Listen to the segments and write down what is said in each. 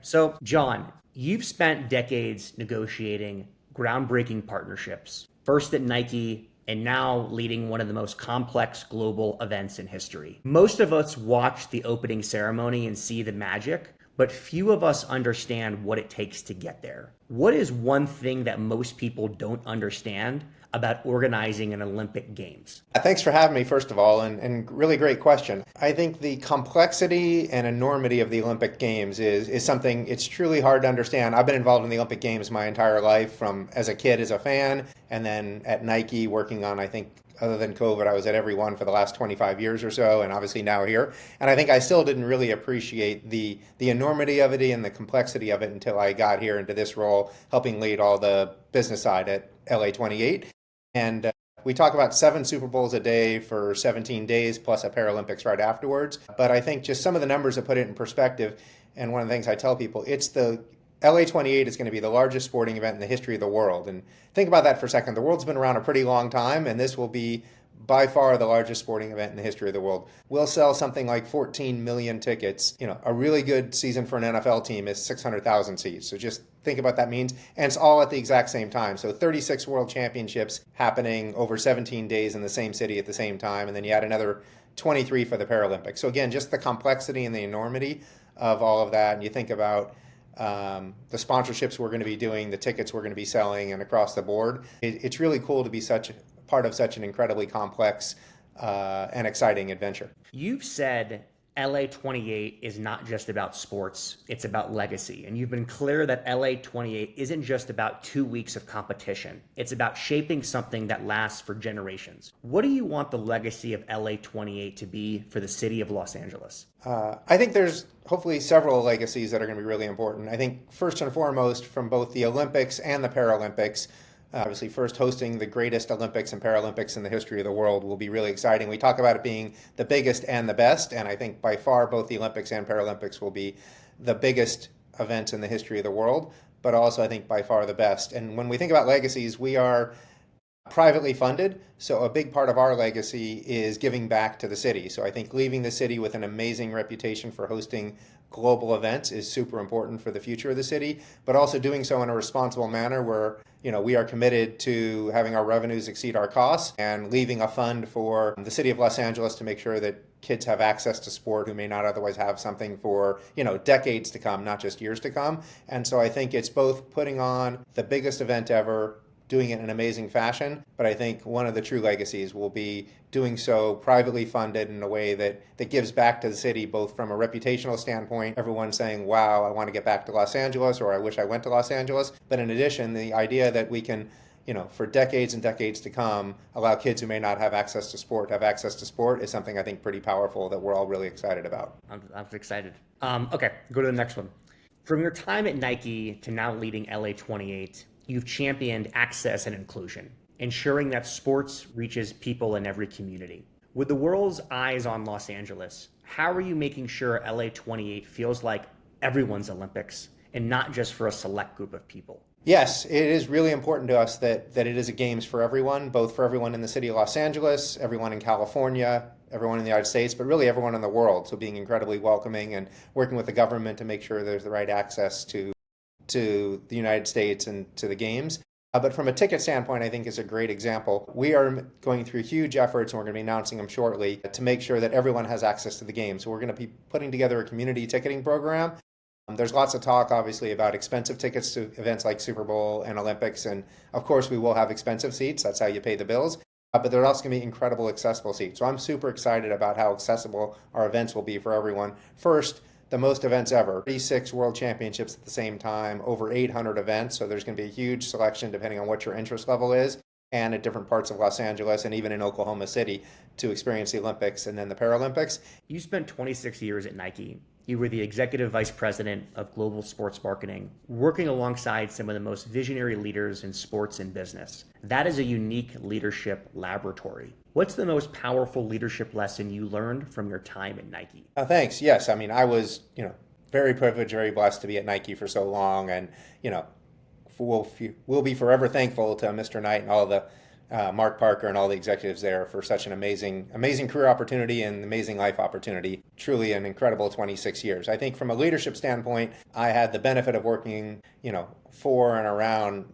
So, John, you've spent decades negotiating groundbreaking partnerships, first at Nike and now leading one of the most complex global events in history. Most of us watch the opening ceremony and see the magic, but few of us understand what it takes to get there. What is one thing that most people don't understand about organizing an Olympic Games? Thanks for having me, first of all, and really great question. I think the complexity and enormity of the Olympic Games is something it's truly hard to understand. I've been involved in the Olympic Games my entire life, from as a kid as a fan, and then at Nike working on, I think, other than COVID, I was at every one for the last 25 years or so, and obviously now here. And I think I still didn't really appreciate the enormity of it and the complexity of it until I got here into this role, helping lead all the business side at LA28. And we talk about 7 Super Bowls a day for 17 days, plus a Paralympics right afterwards. But I think just some of the numbers to put it in perspective, and one of the things I tell people, it's the LA28 is going to be the largest sporting event in the history of the world. And think about that for a second. The world's been around a pretty long time, and this will be by far the largest sporting event in the history of the world. We'll sell something like 14 million tickets. You know, a really good season for an NFL team is 600,000 seats. So just think about that means. And it's all at the exact same time. So 36 world championships happening over 17 days in the same city at the same time. And then you add another 23 for the Paralympics. So again, just the complexity and the enormity of all of that. And you think about the sponsorships we're going to be doing, the tickets we're going to be selling, and across the board. It's really cool to be part of such an incredibly complex and exciting adventure. You've said LA28 is not just about sports, it's about legacy. And you've been clear that LA28 isn't just about 2 weeks of competition. It's about shaping something that lasts for generations. What do you want the legacy of LA28 to be for the city of Los Angeles? I think there's hopefully several legacies that are going to be really important. I think first and foremost, from both the Olympics and the Paralympics, obviously, first hosting the greatest Olympics and Paralympics in the history of the world will be really exciting. We talk about it being the biggest and the best, and I think by far both the Olympics and Paralympics will be the biggest events in the history of the world, but also I think by far the best. And when we think about legacies, we are privately funded, so a big part of our legacy is giving back to the city. So I think leaving the city with an amazing reputation for hosting global events is super important for the future of the city, but also doing so in a responsible manner where, you know, we are committed to having our revenues exceed our costs and leaving a fund for the city of Los Angeles to make sure that kids have access to sport who may not otherwise have something for, you know, decades to come, not just years to come. And so I think it's both putting on the biggest event ever, doing it in an amazing fashion, but I think one of the true legacies will be doing so privately funded in a way that gives back to the city, both from a reputational standpoint, everyone saying, wow, I want to get back to Los Angeles, or I wish I went to Los Angeles. But in addition, the idea that we can, you know, for decades and decades to come, allow kids who may not have access to sport to have access to sport is something I think pretty powerful that we're all really excited about. I'm excited. Okay, go to the next one. From your time at Nike to now leading LA28, you've championed access and inclusion, ensuring that sports reaches people in every community. With the world's eyes on Los Angeles, how are you making sure LA28 feels like everyone's Olympics and not just for a select group of people? Yes, it is really important to us that it is a games for everyone, both for everyone in the city of Los Angeles, everyone in California, everyone in the United States, but really everyone in the world. So being incredibly welcoming and working with the government to make sure there's the right access to the United States and to the games. But from a ticket standpoint, I think is a great example. We are going through huge efforts, and we're going to be announcing them shortly, to make sure that everyone has access to the games. So we're going to be putting together a community ticketing program. There's lots of talk, obviously, about expensive tickets to events like Super Bowl and Olympics. And of course, we will have expensive seats. That's how you pay the bills. But there are also going to be incredible accessible seats. So I'm super excited about how accessible our events will be for everyone. First, the most events ever, 36 world championships at the same time, over 800 events. So there's going to be a huge selection depending on what your interest level is, and at different parts of Los Angeles and even in Oklahoma City to experience the Olympics and then the Paralympics. You spent 26 years at Nike. You were the executive vice president of global sports marketing, working alongside some of the most visionary leaders in sports and business. That is a unique leadership laboratory. What's the most powerful leadership lesson you learned from your time at Nike? Thanks. Yes. I mean, I was, very privileged, very blessed to be at Nike for so long. And, we'll be forever thankful to Mr. Knight and all the Mark Parker and all the executives there for such an amazing career opportunity and amazing life opportunity. Truly an incredible 26 years. I think from a leadership standpoint, I had the benefit of working, for and around,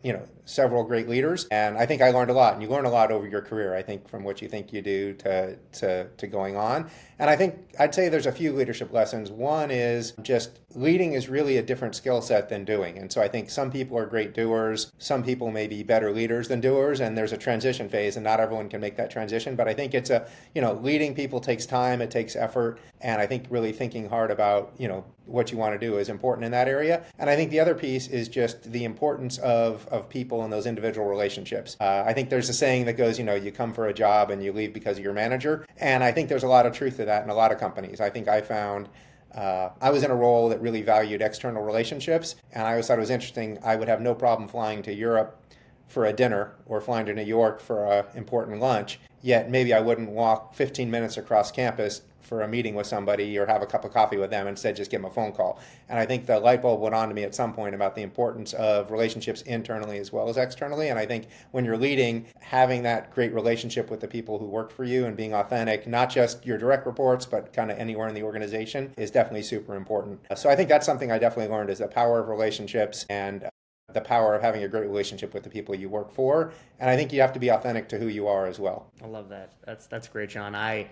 several great leaders. And I think I learned a lot. And you learn a lot over your career, I think, from what you think you do to going on. And I think I'd say there's a few leadership lessons. One is just leading is really a different skill set than doing. And so I think some people are great doers. Some people may be better leaders than doers. And there's a transition phase, and not everyone can make that transition. But I think it's leading people takes time, it takes effort. And I think really thinking hard about, what you want to do is important in that area. And I think the other piece is just the importance of people in those individual relationships. I think there's a saying that goes, you come for a job and you leave because of your manager. And I think there's a lot of truth to that in a lot of companies. I think I found I was in a role that really valued external relationships, and I always thought it was interesting. I would have no problem flying to Europe for a dinner or flying to New York for an important lunch, yet maybe I wouldn't walk 15 minutes across campus for a meeting with somebody or have a cup of coffee with them. Instead, just give them a phone call. And I think the light bulb went on to me at some point about the importance of relationships internally as well as externally. And I think when you're leading, having that great relationship with the people who work for you and being authentic, not just your direct reports, but kind of anywhere in the organization, is definitely super important. So I think that's something I definitely learned, is the power of relationships and the power of having a great relationship with the people you work for. And I think you have to be authentic to who you are as well. I love that. That's great, John. I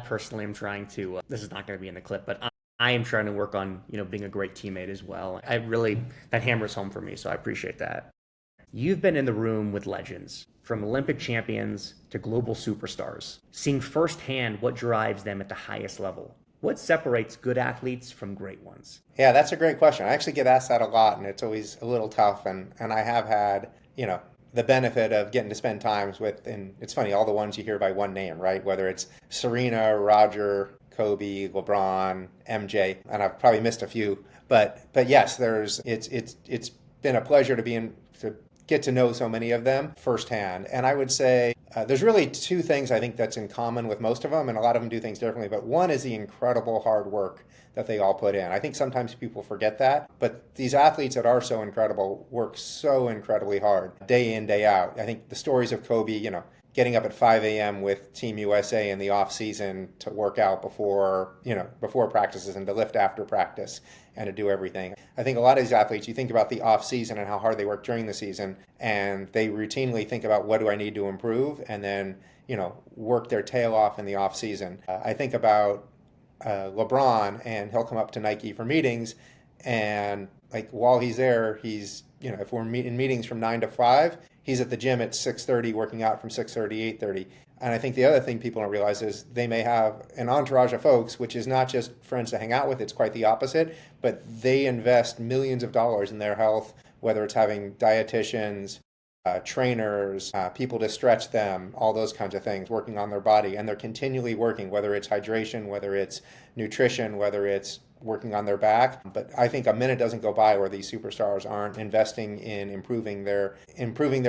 personally am trying to, this is not going to be in the clip, but I am trying to work on, being a great teammate as well. That hammers home for me, so I appreciate that. You've been in the room with legends, from Olympic champions to global superstars, seeing firsthand what drives them at the highest level. What separates good athletes from great ones? Yeah, that's a great question. I actually get asked that a lot, and it's always a little tough. And I have had, the benefit of getting to spend times with, and it's funny, all the ones you hear by one name, right? Whether it's Serena, Roger, Kobe, LeBron, MJ, and I've probably missed a few, but yes, it's been a pleasure to get to know so many of them firsthand. And I would say there's really two things I think that's in common with most of them, and a lot of them do things differently, but one is the incredible hard work that they all put in. I think sometimes people forget that, but these athletes that are so incredible work so incredibly hard, day in, day out. I think the stories of Kobe, getting up at 5 a.m. with Team USA in the off season to work out before practices and to lift after practice and to do everything. I think a lot of these athletes, you think about the off season and how hard they work during the season, and they routinely think about what do I need to improve, and then, work their tail off in the off season. I think about LeBron, and he'll come up to Nike for meetings, and like while he's there, he's, if we're in meetings from 9 to 5, he's at the gym at 6:30 working out from 6:30 8:30. And I think the other thing people don't realize is they may have an entourage of folks, which is not just friends to hang out with, it's quite the opposite, but they invest millions of dollars in their health, whether it's having dietitians, trainers, people to stretch them, all those kinds of things, working on their body. And they're continually working, whether it's hydration, whether it's nutrition, whether it's working on their back. But I think a minute doesn't go by where these superstars aren't investing in improving their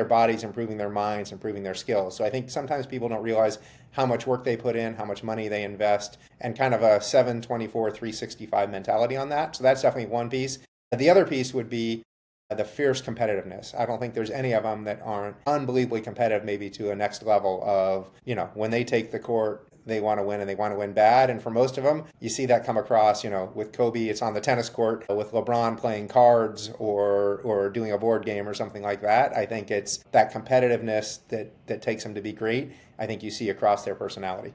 bodies, improving their minds, improving their skills. So I think sometimes people don't realize how much work they put in, how much money they invest, and kind of a 7/24, 365 mentality on that. So that's definitely one piece. The other piece would be the fierce competitiveness. I don't think there's any of them that aren't unbelievably competitive, maybe to a next level of, when they take the court, they want to win, and they want to win bad. And for most of them, you see that come across, with Kobe, it's on the tennis court, with LeBron playing cards or doing a board game or something like that. I think it's that competitiveness that takes them to be great. I think you see across their personality.